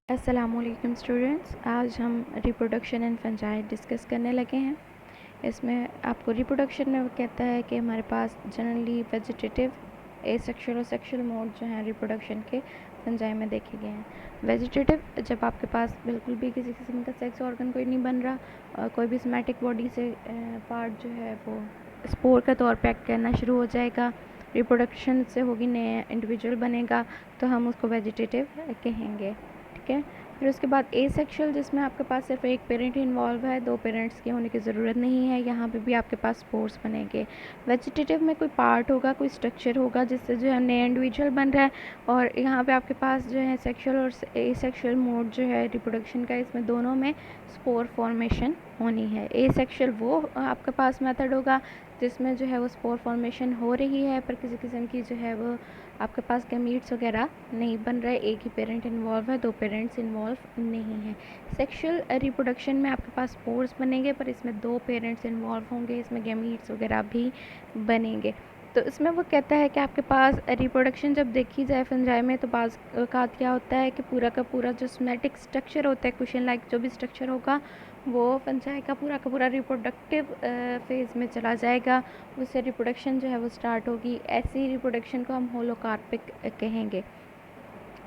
अस्सलामुअलैकुम स्टूडेंट्स, आज हम रिप्रोडक्शन एंड फंजाई डिस्कस करने लगे हैं। इसमें आपको रिप्रोडक्शन में वो कहता है कि हमारे पास जनरली वेजिटेटिव, एसेक्सुअल और सेक्सुअल मोड जो हैं रिप्रोडक्शन के फंजाई में देखे गए हैं। वेजिटेटिव जब आपके पास बिल्कुल भी किसी किस्म का सेक्स ऑर्गन कोई नहीं बन रहा और कोई भी सोमैटिक बॉडी से पार्ट जो है वो स्पोर के तौर पे एक्ट करना शुरू हो जाएगा, रिप्रोडक्शन से होगी, नया इंडिविजुअल बनेगा, तो हम उसको वेजिटेटिव कहेंगे। ठीक है। फिर उसके बाद एसेक्सुअल, जिसमें आपके पास सिर्फ एक पेरेंट इन्वॉल्व है, दो पेरेंट्स के होने की ज़रूरत नहीं है, यहाँ पे भी आपके पास स्पोर्स बनेंगे। वेजिटेटिव में कोई पार्ट होगा, कोई स्ट्रक्चर होगा जिससे जो है नया इंडिविजुअल बन रहा है, और यहाँ पे आपके पास जो है सेक्सुअल और एसेक्सुअल मोड जो है रिप्रोडक्शन का, इसमें दोनों में स्पोर फॉर्मेशन होनी है। एसेक्सुअल वो आपके पास मेथड होगा जिसमें जो है वो स्पोर फॉर्मेशन हो रही है, पर किसी किस्म की जो है वो आपके पास गैमीट्स वगैरह नहीं बन रहा है, एक ही पेरेंट इन्वॉल्व है, दो पेरेंट्स इन्वॉल्व नहीं है। सेक्सुअल रिप्रोडक्शन में आपके पास स्पोर्स बनेंगे, पर इसमें दो पेरेंट्स इन्वॉल्व होंगे, इसमें गैमीट्स वगैरह भी बनेंगे। तो इसमें वो कहता है कि आपके पास रिप्रोडक्शन जब देखी जाए फंजाई में, तो बाज़ औक़ात क्या होता है कि पूरा का पूरा जो सोमैटिक स्ट्रक्चर होता है, कुशन लाइक जो भी स्ट्रक्चर होगा, वो फंजाई का पूरा रिप्रोडक्टिव फेज़ में चला जाएगा, उससे रिप्रोडक्शन जो है वो स्टार्ट होगी। ऐसी रिप्रोडक्शन को हम होलोकार्पिक कहेंगे।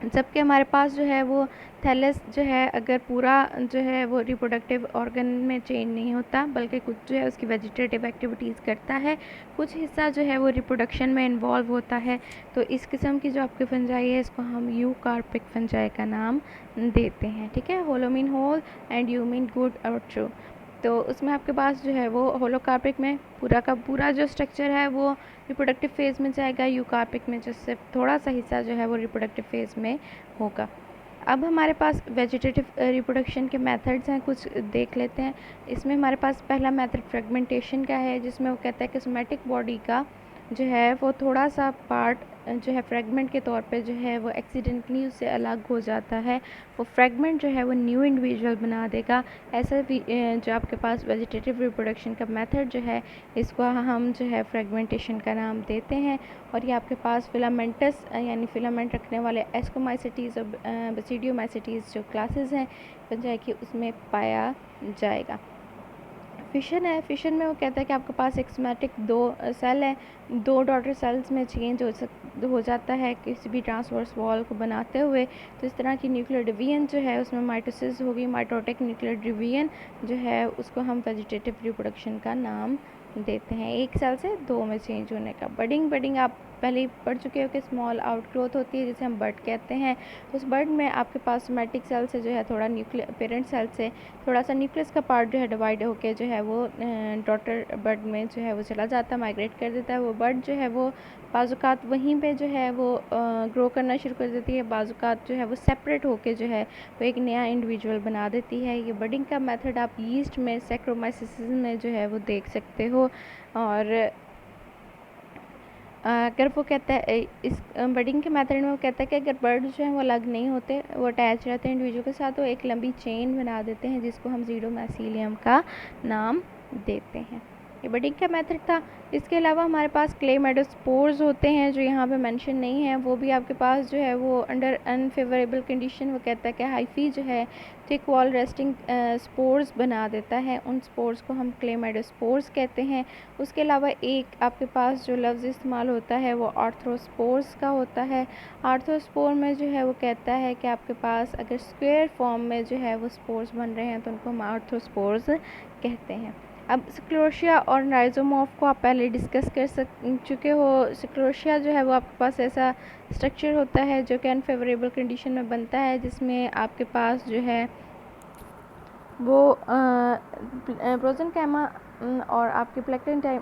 जबकि हमारे पास जो है वो थैलस जो है, अगर पूरा जो है वो रिप्रोडक्टिव ऑर्गन में चेंज नहीं होता, बल्कि कुछ जो है उसकी वेजिटेटिव एक्टिविटीज़ करता है, कुछ हिस्सा जो है वो रिप्रोडक्शन में इन्वॉल्व होता है, तो इस किस्म की जो आपकी फंजाई है, इसको हम यूकार्पिक फंजाई का नाम देते हैं। ठीक है। Holo mean whole and eu mean good और ट्रू। तो उसमें आपके पास जो है वो होलोकार्पिक में पूरा का पूरा जो स्ट्रक्चर है वो रिप्रोडक्टिव फेज़ में जाएगा, यूकार्पिक में जो सिर्फ थोड़ा सा हिस्सा जो है वो रिप्रोडक्टिव फेज़ में होगा। अब हमारे पास वेजिटेटिव रिप्रोडक्शन के मेथड्स हैं, कुछ देख लेते हैं। इसमें हमारे पास पहला मेथड फ्रेगमेंटेशन का है, जिसमें वो कहता है कि सोमैटिक बॉडी का जो है वो थोड़ा सा पार्ट जो है फ्रेगमेंट के तौर पे जो है वो एक्सीडेंटली उससे अलग हो जाता है, वो फ्रेगमेंट जो है वो न्यू इंडिविजुअल बना देगा। ऐसा भी जो आपके पास वेजिटेटिव रिप्रोडक्शन का मेथड जो है, इसको हम जो है फ्रेगमेंटेशन का नाम देते हैं। और ये आपके पास फिलामेंटस यानी फिलामेंट रखने वाले एस्कोमाइसिटीज़ और बेसिडियोमाइसिटीज़ जो क्लासेस हैं फंजाई की, उसमें पाया जाएगा। फिशन है, फिशन में वो कहता है कि आपके पास एक सोमैटिक दो सेल है, दो डॉटर सेल्स में चेंज हो जाता है किसी भी ट्रांसवर्स वॉल को बनाते हुए, तो इस तरह की न्यूक्लियर डिवीजन जो है उसमें माइटोसिस होगी। माइटोटिक न्यूक्लियर डिवीजन जो है उसको हम वेजिटेटिव रिप्रोडक्शन का नाम देते हैं, एक सेल से दो में चेंज होने का। बडिंग आप पहले ही पढ़ चुके हो कि स्मॉल आउटग्रोथ होती है, जिसे हम बड कहते हैं। उस बड में आपके पास सोमैटिक सेल से जो है थोड़ा न्यूक्लियर पेरेंट सेल से थोड़ा सा न्यूक्लियस का पार्ट जो है डिवाइड होकर जो है वो डॉटर बड में जो है वो चला जाता है, माइग्रेट कर देता है। वो बड जो है वो बाज़ात वहीं पे जो है वो ग्रो करना शुरू कर देती है, बाज़ात जो है वो सेपरेट होके जो है वो एक नया इंडिविजुअल बना देती है। ये बडिंग का मेथड आप यीस्ट में सैक्रोमाइसिस में जो है वो देख सकते हो। और अगर वो कहता है इस बडिंग के मेथड में वो कहता है कि अगर बर्ड जो हैं वो अलग नहीं होते, वो अटैच रहते हैं इंडिविजुअल के साथ, तो एक लंबी चेन बना देते हैं, जिसको हम ज़ीरोमाइसीलियम का नाम देते हैं। ये बडिंग का मेथड था। इसके अलावा हमारे पास क्लेमाइडोस्पोर्स होते हैं, जो यहाँ पे मेंशन नहीं है, वो भी आपके पास जो है वो अंडर अनफेवरेबल कंडीशन वो कहता है कि हाइफी जो है थिक वॉल रेस्टिंग स्पोर्स बना देता है, उन स्पोर्स को हम क्लेमाइडोस्पोर्स कहते हैं। उसके अलावा एक आपके पास जो लफ्ज़ इस्तेमाल होता है वो आर्थ्रोस्पोर्स का होता है। आर्थ्रोस्पोर में जो है वो कहता है कि आपके पास अगर स्क्वायर फॉर्म में जो है वो स्पोर्स बन रहे हैं, तो उनको हम आर्थ्रोस्पोर्स कहते हैं। अब स्क्लेरोशिया और राइजोमॉर्फ को आप पहले डिस्कस कर चुके हो। स्क्लेरोशिया जो है वो आपके पास ऐसा स्ट्रक्चर होता है जो कि अनफेवरेबल कंडीशन में बनता है, जिसमें आपके पास जो है वो प्रोजेनकाइमा और आपके प्लेक्टिन टाइम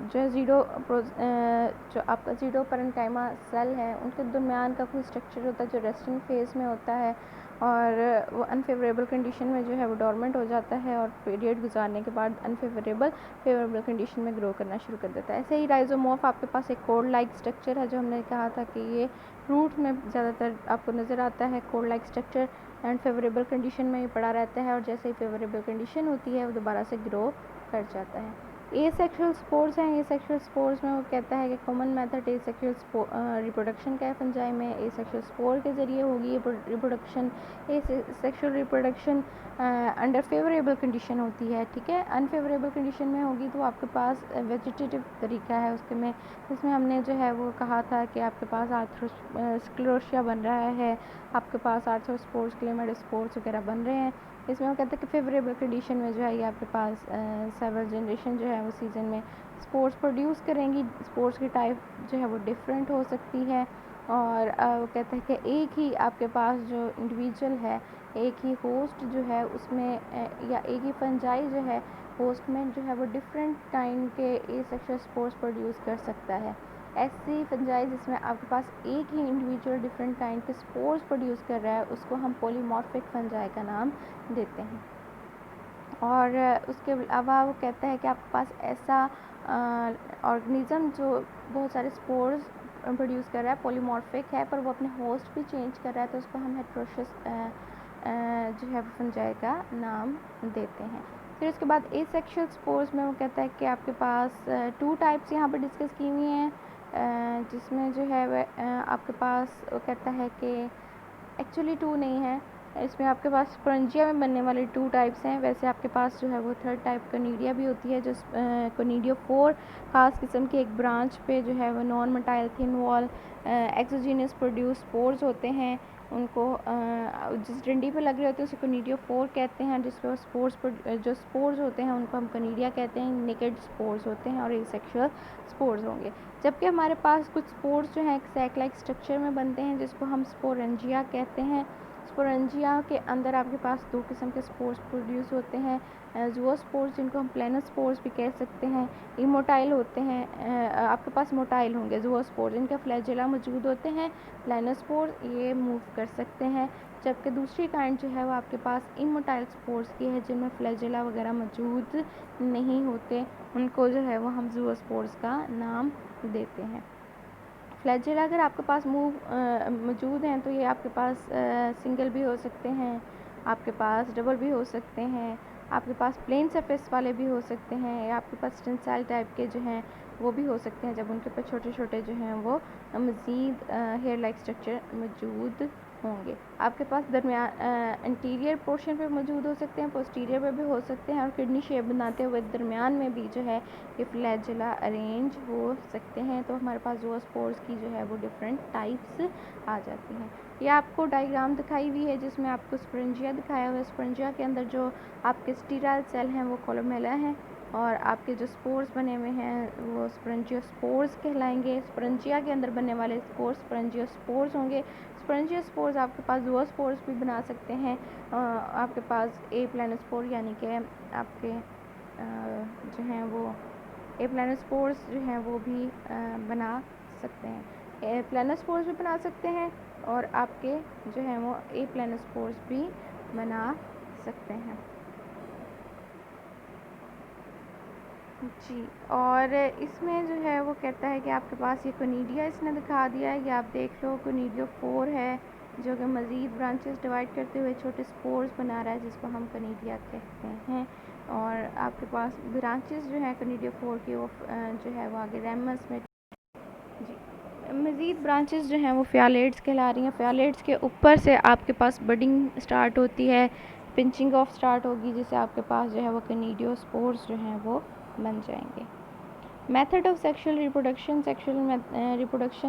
जो है जो आपका जीरो पैरेन्काइमा सेल है, उनके दरमियान का कोई स्ट्रक्चर होता है जो रेस्टिंग फेज़ में होता है, और वो अनफेवरेबल कंडीशन में जो है वो डोरमेंट हो जाता है, और पीरियड गुजारने के बाद फेवरेबल कंडीशन में ग्रो करना शुरू कर देता है। ऐसे ही राइजोमॉर्फ आपके पास एक कोड लाइक स्ट्रक्चर है, जो हमने कहा था कि ये रूट में ज़्यादातर आपको नज़र आता है। Code like structure and favourable condition में ही पड़ा रहता है, और जैसे ही फेवरेबल कंडीशन होती है वो दोबारा से ग्रो कर जाता है। एसेक्सुअल स्पोर्स हैं। एसेक्सुअल स्पोर्स में वो कहता है कि कॉमन मेथड एसेक्सुअल रिप्रोडक्शन का है फंजाई में। एसेक्सुअल स्पोर के ज़रिए होगी ये reproduction. Asexual reproduction under favourable condition होती है, ठीक है। अनफेवरेबल कंडीशन में होगी तो आपके पास वेजिटेटिव तरीका है उसके में, जिसमें हमने जो है वो कहा था कि आपके पास आर्थ्रोस्क्लेरोसिया बन रहा है, आपके पास आर्थ्रोस्पोर्स क्लेमाइडोस्पोर्स वगैरह बन रहे हैं। इसमें वो कहते हैं कि फेवरेबल कंडीशन में जो है ये आपके पास सेवरल जनरेशन जो है वो सीज़न में स्पोर्स प्रोड्यूस करेंगी। स्पोर्स की टाइप जो है वो डिफरेंट हो सकती है, और वो कहते हैं कि एक ही आपके पास जो इंडिविजुअल है, एक ही होस्ट जो है उसमें या एक ही फंजाई जो है होस्ट में जो है वो डिफरेंट काइंड के एसेक्सुअल स्पोर्स प्रोड्यूस कर सकता है। ऐसी फंजाई जिसमें आपके पास एक ही इंडिविजुअल डिफरेंट काइंड के स्पोर्स प्रोड्यूस कर रहा है उसको हम पॉलीमॉर्फिक फंजाई का नाम देते हैं। और उसके अलावा वो कहता है कि आपके पास ऐसा ऑर्गेनिज़म जो बहुत सारे स्पोर्स प्रोड्यूस कर रहा है, पॉलीमॉर्फिक है, पर वो अपने होस्ट भी चेंज कर रहा है, तो उसको हम हेट्रोसिस जो है फंजाई का नाम देते हैं। फिर उसके बाद एसेक्सुअल स्पोर्स में वो कहता है कि आपके पास 2 टाइप्स यहाँ पर डिस्कस की हुई हैं, जिसमें जो है वह आपके पास वो कहता है कि एक्चुअली 2 नहीं है, इसमें आपके पास स्पोरेंजिया में बनने वाले 2 टाइप्स हैं। वैसे आपके पास जो है वो 3rd टाइप कोनिडिया भी होती है, जो कोनिडियोफोर खास किस्म के एक ब्रांच पे जो है वो non motile thin wall exogenous produce spores होते हैं। उनको जिस डंडी पे लग रहे होते हैं उसे कोनिडियोफोर कहते हैं, जिस पर स्पोर्स जो स्पोर्स होते हैं उनको हम कोनिडिया कहते हैं। नेकेड स्पोर्स होते हैं और एसेक्सुअल स्पोर्स होंगे। जबकि हमारे पास कुछ स्पोर्स जो हैं सैक लाइक स्ट्रक्चर में बनते हैं, जिसको हम स्पोरेंजिया कहते हैं। स्पोरेंजिया के अंदर आपके पास 2 किस्म के स्पोर्स प्रोड्यूस होते हैं, ज़ूओस्पोर्स जिनको हम प्लेनोस्पोर्स भी कह सकते हैं। इमोटाइल होते हैं, आपके पास मोटाइल होंगे ज़ूओस्पोर्स, इनका फ्लैजेला मौजूद होते हैं। प्लेनोस्पोर्स ये मूव कर सकते हैं, जबकि दूसरी काइंड जो है वो आपके पास इमोटाइल स्पोर्स की है, जिनमें फ्लैजेला वगैरह मौजूद नहीं होते। उनको जो है वो हम ज़ूओस्पोर्स का नाम देते हैं। फ्लैजेला अगर आपके पास मौजूद हैं तो ये आपके पास सिंगल भी हो सकते हैं, आपके पास डबल भी हो सकते हैं, आपके पास प्लेन सरफेस वाले भी हो सकते हैं, या आपके पास टेंसाइल टाइप के जो हैं वो भी हो सकते हैं, जब उनके ऊपर छोटे छोटे जो हैं वो मज़ीद हेयर लाइक स्ट्रक्चर मौजूद होंगे। आपके पास दरमियान इंटीरियर पोर्शन पे मौजूद हो सकते हैं, पोस्टीरियर पे भी हो सकते हैं, और किडनी शेप बनाते हुए दरमियान में भी जो है ये फ्लैजेला अरेंज हो सकते हैं। तो हमारे पास ज़ूओस्पोर्स की जो है वो डिफरेंट टाइप्स आ जाती हैं। ये आपको डायग्राम दिखाई हुई है जिसमें आपको स्पोरेंजिया दिखाया हुआ है। स्पोरेंजिया के अंदर जो आपके स्टीराइल सेल हैं वो कोलोमेला हैं, और आपके जो स्पोर्स बने हुए हैं वो स्पोरेंजियोस्पोर्स कहलाएंगे। स्पोरेंजिया के अंदर बनने वाले स्पोर्स स्पोरेंजियोस्पोर्स होंगे। स्पोरेंजियोस्पोर्स आपके पास ज़ूओस्पोर्स भी बना सकते हैं, आपके पास ए प्लेनोस्पोर यानी कि आपके जो हैं वो ए प्लेनोस्पोर्स जो हैं वो भी बना सकते हैं। प्लेनोस्पोर्स भी बना सकते हैं, और आपके जो हैं वो ए प्लेनोस्पोर्स भी बना सकते हैं जी। और इसमें जो है वो कहता है कि आपके पास ये कोनिडिया इसने दिखा दिया है, ये आप देख लो कोनिडियोफोर है, जो कि मज़ीद ब्रांचेस डिवाइड करते हुए छोटे स्पोर्स बना रहा है, जिसको हम कोनिडिया कहते हैं। और आपके पास ब्रांचेस जो हैं कोनिडियोफोर की वो जो है वो आगे रेमस में जी मज़ीद ब्रांचेस जो हैं वो फ़ियालेट्स कहला रही हैं। फ़ियालेट्स के ऊपर से आपके पास बडिंग स्टार्ट होती है, पिंचिंग ऑफ स्टार्ट होगी, जिससे आपके पास जो है वो कोनिडियोस्पोर्स जो हैं वो बन जाएंगे। मेथड ऑफ सेक्सुअल रिप्रोडक्शन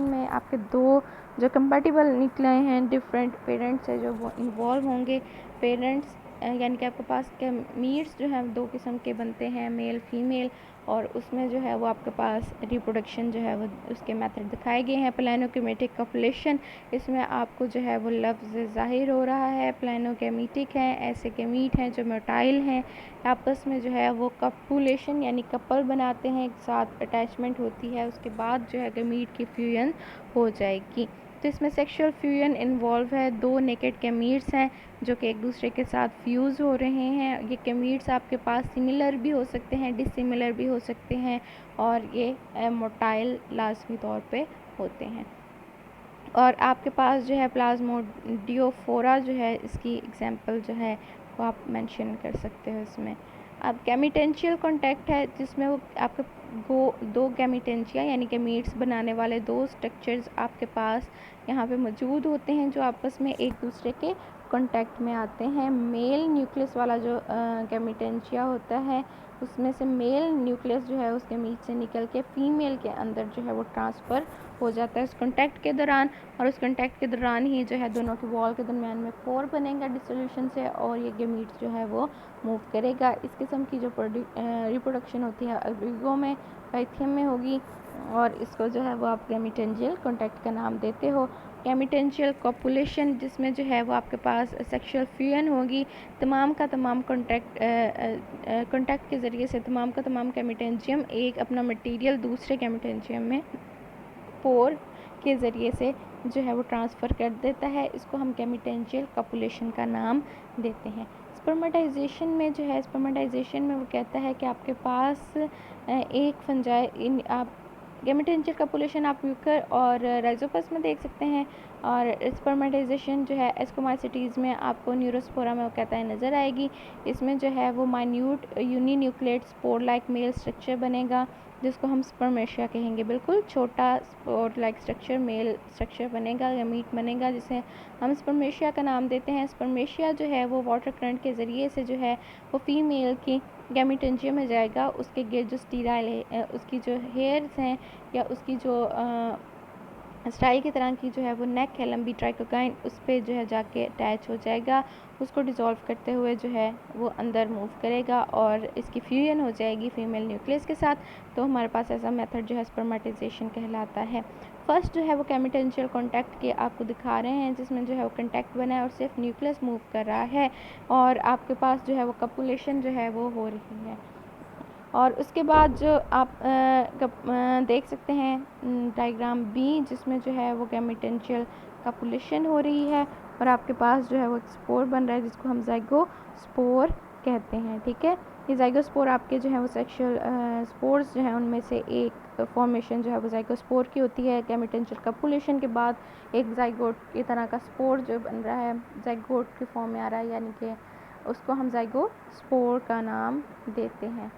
में आपके 2 जो कंपैटिबल निकले हैं डिफरेंट पेरेंट्स से जो वो इन्वॉल्व होंगे। पेरेंट्स यानी कि आपके पास मीट्स जो हैं 2 किस्म के बनते हैं, मेल फीमेल, और उसमें जो है वो आपके पास रिप्रोडक्शन जो है वो उसके मेथड दिखाए गए हैं। प्लानोकेमेटिक कॉपुलेशन, इसमें आपको जो है वो लफ्ज़ ज़ाहिर हो रहा है। प्लानोकेमेटिक हैं, ऐसे केमीट हैं जो मोटाइल हैं, आपस में जो है वो कपुलेशन यानी कपल बनाते हैं, एक साथ अटैचमेंट होती है, उसके बाद जो है गमीट की फ्यूजन हो जाएगी। तो इसमें सेक्सुअल फ्यूजन इन्वॉल्व है। 2 नेकेड केमीट्स हैं जो कि एक दूसरे के साथ फ्यूज़ हो रहे हैं। ये केमीट्स आपके पास सिमिलर भी हो सकते हैं, डिसिमिलर भी हो सकते हैं, और ये मोटाइल लाजमी तौर पे होते हैं। और आपके पास जो है प्लाज्मोडियोफोरा जो है इसकी एग्जांपल जो है वो आप मेंशन कर सकते हो इसमें। अब गैमीटेंशियल कॉन्टैक्ट है जिसमें वो आपके दो गैमीटेंशिया यानी गैमीट्स बनाने वाले दो स्ट्रक्चर्स आपके पास यहाँ पे मौजूद होते हैं जो आपस में एक दूसरे के कॉन्टैक्ट में आते हैं। मेल न्यूक्लियस वाला जो गैमीटेंशिया होता है उसमें से मेल न्यूक्लियस जो है उसके मीट से निकल के फीमेल के अंदर जो है वो ट्रांसफ़र हो जाता है उस कॉन्टैक्ट के दौरान, और उस कॉन्टैक्ट के दौरान ही जो है दोनों की वॉल के दरमियान में पोर बनेगा डिसोल्यूशन से, और ये गैमीट्स जो है वो मूव करेगा। इस किस्म की जो रिप्रोडक्शन होती है अल्बिगो में, पाइथियम में होगी, और इसको जो है वो आप गैमीटेंशियल कॉन्टैक्ट का नाम देते हो। गैमीटेंशियल कॉपुलेशन जिसमें जो है वो आपके पास सेक्सुअल फ्यूजन होगी, तमाम का तमाम कॉन्टैक्ट के ज़रिए से तमाम का तमाम गैमीटेंशियम एक अपना मटेरियल दूसरे गैमीटेंशियम में पोर के ज़रिए से जो है वो ट्रांसफ़र कर देता है। इसको हम गैमीटेंशियल कॉपुलेशन का नाम देते हैं। स्पर्मेटाइजेशन में जो है, स्पर्मेटाइजेशन में वो कहता है कि आपके पास एक फंजाई आप गैमीटेंशियल कॉपुलेशन आप यूकर और राइजोपस में देख सकते हैं, और स्पर्मेटाइजेशन जो है एस्कोमाइसिटीज़ में आपको न्यूरोस्पोरा में वो कहता है नज़र आएगी। इसमें जो है वो minute uninucleate spore like male structure बनेगा जिसको हम स्पर्मेशिया कहेंगे। बिल्कुल छोटा spore like structure male structure बनेगा या मीट बनेगा जिसे हम स्पर्मेशिया का नाम देते हैं। स्पर्मेशिया जो है वो वाटर करंट के ज़रिए से जो है वो फीमेल की गैमीटेंशियम में जाएगा, उसके गिर्द जो स्टीराइल है उसकी जो हेयर्स हैं या उसकी जो स्टाइल की तरह की जो है वो नेक है लंबी ट्राइकोकाइन, उस पर जो है जाके अटैच हो जाएगा, उसको डिज़ोल्व करते हुए जो है वो अंदर मूव करेगा और इसकी फ्यूजन हो जाएगी फीमेल न्यूक्लियस के साथ। तो हमारे पास ऐसा मेथड जो है स्पर्मेटाइजेशन कहलाता है। फर्स्ट जो है वो गैमीटेंशियल कॉन्टैक्ट के आपको दिखा रहे हैं जिसमें जो है वो कॉन्टैक्ट बना है और सिर्फ न्यूक्लियस मूव कर रहा है, और आपके पास जो है वो कपुलेशन जो है वो हो रही है। और उसके बाद जो आप देख सकते हैं डायग्राम बी जिसमें जो है वो गैमीटेंशियल कपुलेशन हो रही है और आपके पास जो है वो एक स्पोर बन रहा है जिसको हम ज़ाइगोस्पोर कहते हैं। ठीक है, ये ज़ाइगोस्पोर आपके जो है वो सेक्सुअल स्पोर्स जो है उनमें से एक फॉर्मेशन जो है वो ज़ाइगोस्पोर की होती है। गैमीटेंशियल कपुलेशन के बाद एक ज़ाइगोट की तरह का स्पोर जो बन रहा है ज़ाइगोट की फॉर्म में आ रहा है, यानी कि उसको हम ज़ाइगोस्पोर का नाम देते हैं।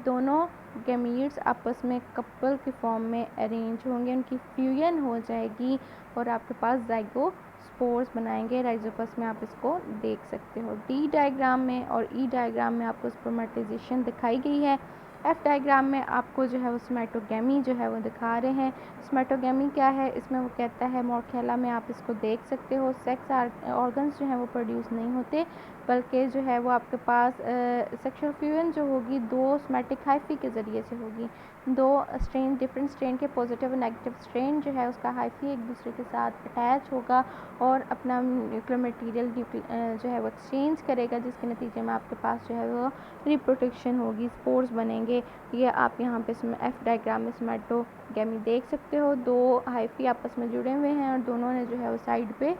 दोनों गैमीट्स आपस में कपल की फॉर्म में अरेंज होंगे, उनकी फ्यूजन हो जाएगी और आपके पास ज़ाइगोस्पोर्स बनाएंगे। राइजोपस में आप इसको देख सकते हो। डी डायग्राम में और ई डायग्राम में आपको स्पर्मेटाइजेशन दिखाई गई है। एफ डायग्राम में आपको जो है वो स्मेटोगेमी जो है वो दिखा रहे हैं। स्मेटोगेमी क्या है, इसमें वो कहता है मोरखेला में आप इसको देख सकते हो सेक्स ऑर्गन्स जो हैं वो प्रोड्यूस नहीं होते, बल्कि जो है वो आपके पास सेक्सुअल फ्यूजन जो होगी दो सोमैटिक हाइफी के ज़रिए से होगी। दो स्ट्रेन, डिफरेंट स्ट्रेन के पॉजिटिव और नेगेटिव स्ट्रेन जो है उसका हाइफी एक दूसरे के साथ अटैच होगा और अपना न्यूक्लियर मटेरियल जो है वो एक्सचेंज करेगा, जिसके नतीजे में आपके पास जो है वो रिप्रोडक्शन होगी, स्पोर्स बनेंगे। ये आप यहाँ पे एफ डायग्राम में स्मेटोगेमी देख सकते हो। दो हाइफी आपस में जुड़े हुए हैं और दोनों ने जो है वो साइड पे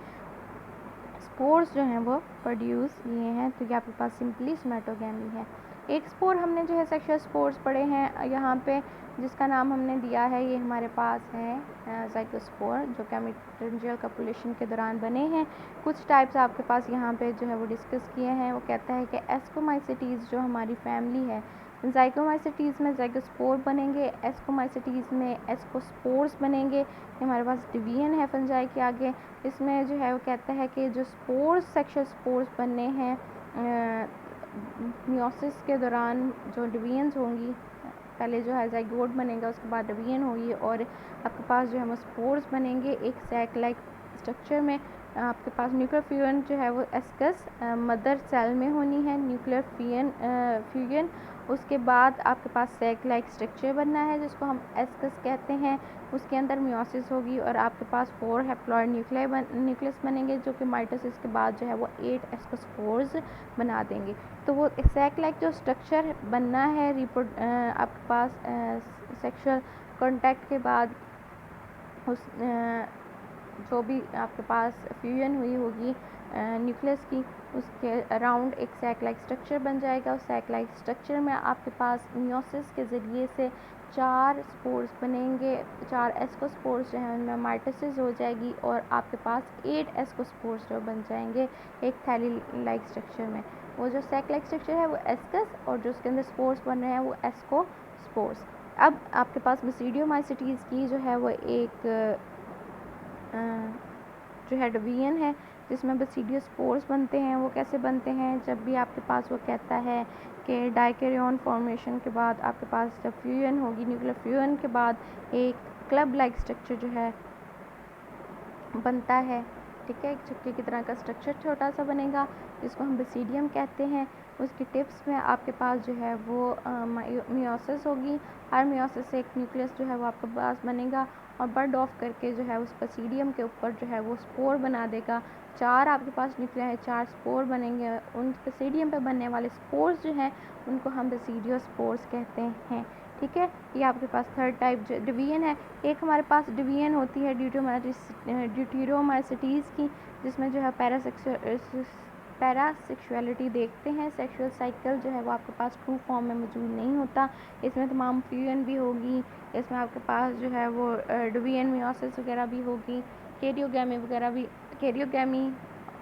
स्पोर्स जो हैं वो प्रोड्यूस किए हैं, तो ये आपके पास सिंपली स्मेटोगेमी है। एक स्पोर हमने जो है सेक्सुअल स्पोर्स पढ़े हैं यहाँ पे, जिसका नाम हमने दिया है, ये हमारे पास है ज़ाइगोस्पोर जो गैमीटेंशियल कपुलेशन के दौरान बने हैं। कुछ टाइप्स आपके पास यहाँ पे जो है वो डिस्कस किए हैं। वो कहता है कि एस्कोमाइसिटीज़ जो हमारी फैमिली है, ज़ाइगोमाइसिटीज़ में ज़ाइगोस्पोर बनेंगे, एस्कोमाइसिटीज़ में एस्कोस्पोर्स बनेंगे। हमारे पास डिवीजन है फंजाई के आगे। इसमें जो है वो कहता है कि जो स्पोर्स सेक्सुअल स्पोर्स बनने हैं मियोसिस के दौरान, जो डिवीजन्स होंगी, पहले जो है ज़ाइगोट बनेगा उसके बाद डिवीजन होगी और आपके पास जो है वो स्पोर्स बनेंगे एक सैक लाइक स्ट्रक्चर में। आपके पास न्यूक्लियर फ्यूजन जो है वो एस्कस मदर सेल में होनी है, न्यूक्लियर फ्यूजन उसके बाद आपके पास सैक लाइक स्ट्रक्चर बनना है जिसको हम एस्कस कहते हैं। उसके अंदर मियोसिस होगी और आपके पास 4 हैप्लॉइड न्यूक्लियस बनेंगे जो कि माइटोसिस के बाद जो है वो 8 एस्कोस्पोर्स बना देंगे। तो वो सैक लाइक जो स्ट्रक्चर बनना है आपके पास सेक्सुअल कॉन्टैक्ट के बाद उस जो भी आपके पास फ्यूजन हुई होगी न्यूक्लियस की, उसके अराउंड एक सैक लाइक स्ट्रक्चर बन जाएगा। उस सैक लाइक स्ट्रक्चर में आपके पास मियोसिस के ज़रिए से 4 स्पोर्स बनेंगे, 4 एस्कोस्पोर्स जो हैं उनमें माइटोसिस हो जाएगी और आपके पास 8 एस्कोस्पोर्स जो बन जाएंगे एक थैली लाइक स्ट्रक्चर में। वो जो सैक लाइक स्ट्रक्चर है वो एस्कस, और जो उसके अंदर स्पोर्स बन रहे हैं वो एस्कोस्पोर्स। अब आपके पास बेसिडियोमाइसिटीज़ की जो है वो एक जो है डिवीजन है जिसमें बेसिडियोस्पोर्स बनते हैं। वो कैसे बनते हैं, जब भी आपके पास वो कहता है कि डाइकैरियोन फॉर्मेशन के बाद आपके पास जब फ्यूजन होगी, न्यूक्लियर फ्यूजन के बाद एक क्लब लाइक स्ट्रक्चर जो है बनता है, ठीक है, एक चक्के की तरह का स्ट्रक्चर छोटा सा बनेगा जिसको हम बेसिडियम कहते हैं। उसकी टिप्स में आपके पास जो है वो मियोसिस होगी। हर मियोसिस से एक न्यूक्लियस जो है वो आपके पास बनेगा और बर्ड ऑफ करके जो है उस बेसिडियम के ऊपर जो है वो स्पोर बना देगा। 4 आपके पास न्यूक्लिया है, 4 स्पोर बनेंगे। उन बेसिडियम पे बनने वाले स्पोर्स जो हैं उनको हम बेसिडियोस्पोर्स कहते हैं, ठीक है। ये आपके पास थर्ड टाइप डिवीजन है। एक हमारे पास डिवीजन होती है ड्यूटेरोमाइसिटीज़ की, जिसमें जो है पैरासेक्सुअलिटी देखते हैं। सेक्सुअल साइकिल जो है वो आपके पास ट्रू फॉर्म में मौजूद नहीं होता। इसमें तमाम फ्यूजन भी होगी, इसमें आपके पास जो है वो डिवीजन मियोसिस वगैरह भी होगी, कैरियोगैमी वगैरह भी। कैरियोगैमी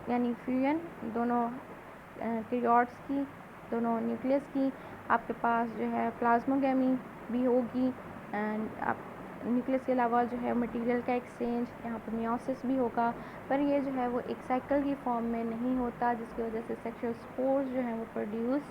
यानी फ्यूजन दोनों कैरियोट्स की, दोनों न्यूक्लियस की। आपके पास जो है प्लाज्मोगैमी भी होगी, एंड आप न्यूक्लियस के अलावा जो है मटेरियल का एक्सचेंज, यहाँ पर मियोसिस भी होगा, पर ये जो है वो एक साइकिल की फॉर्म में नहीं होता, जिसकी वजह से सेक्सुअल स्पोर्स जो हैं वो प्रोड्यूस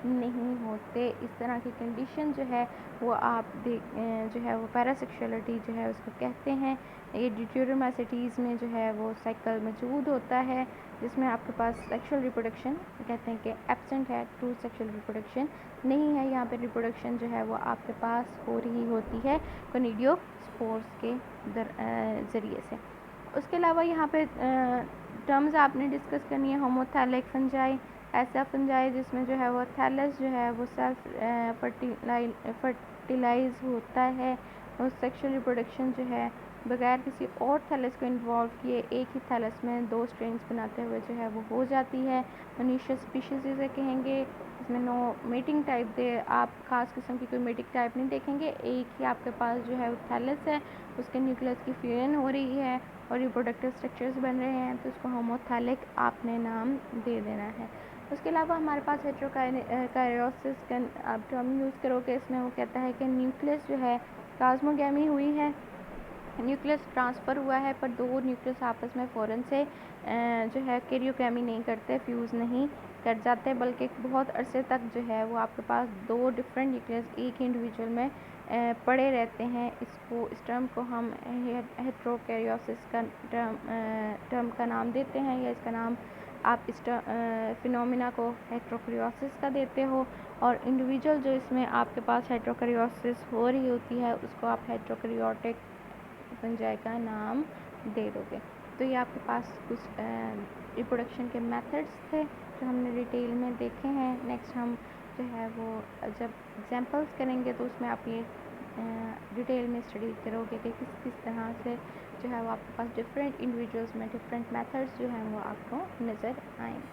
नहीं होते। इस तरह की कंडीशन जो है वो आप जो है वो पैरासेक्सुअलिटी जो है उसको कहते हैं। ये ड्यूटेरोमाइसिटीज़ में जो है वो साइकिल मौजूद होता है, जिसमें आपके पास सेक्सुअल रिप्रोडक्शन कहते हैं कि एब्सेंट है, ट्रू सेक्सुअल रिप्रोडक्शन नहीं है। यहाँ पे रिप्रोडक्शन जो है वो आपके पास हो रही होती है कोनिडियोस्पोर्स के ज़रिए से। उसके अलावा यहाँ पे टर्म्स आपने डिस्कस करनी है। होमोथैलिक फंजाई, ऐसा फंजाई जिसमें जो है वो थैलस जो है वो सेल्फ फर्टिलाइज होता है और सेक्सुअल रिप्रोडक्शन जो है बगैर किसी और थैलस को इन्वॉल्व किए एक ही थैलस में 2 स्ट्रिंग्स बनाते हुए जो है वो हो जाती है। मोनीशियस स्पीशीज़ इसे कहेंगे, इसमें नो मेटिंग टाइप दे, आप खास किस्म की कोई मेटिंग टाइप नहीं देखेंगे। एक ही आपके पास जो है वो थैलस है, उसके न्यूक्लियस की फ्यूजन हो रही है और रिप्रोडक्टिव स्ट्रक्चर्स बन रहे हैं, तो उसको होमोथैलिक आपने नाम दे देना है। उसके अलावा हमारे पास हेटेरोकाइरोसिस का आप टर्म यूज़ करोगे, इसमें वो कहता है कि न्यूक्लियस जो है प्लाज्मोगैमी हुई है, न्यूक्लियस ट्रांसफ़र हुआ है, पर 2 न्यूक्लियस आपस में फ़ौरन से जो है कैरियोगैमी नहीं करते, फ्यूज़ नहीं कर जाते, बल्कि बहुत अरसे तक जो है वो आपके पास 2 डिफरेंट न्यूक्लियस एक ही इंडिविजुअल में पड़े रहते हैं। इस टर्म को हम हेटेरोकैरियोसिस का टर्म का नाम देते हैं, या इसका नाम आप इस फिनोमिना को हेटेरोकैरियोसिस का देते हो, और इंडिविजुअल जो इसमें आपके पास हेटेरोकैरियोसिस हो रही होती है उसको आप हेटेरोकैरियोटिक फंजाई का नाम दे दोगे। तो ये आपके पास कुछ रिप्रोडक्शन के मेथड्स थे जो हमने डिटेल में देखे हैं। नेक्स्ट हम जो है वो जब एग्जांपल्स करेंगे तो उसमें आप ये डिटेल में स्टडी करोगे कि किस किस तरह से जो है वो आपके पास डिफरेंट इंडिविजुअल्स में डिफरेंट मेथड्स जो हैं वो आपको नज़र आएंगे।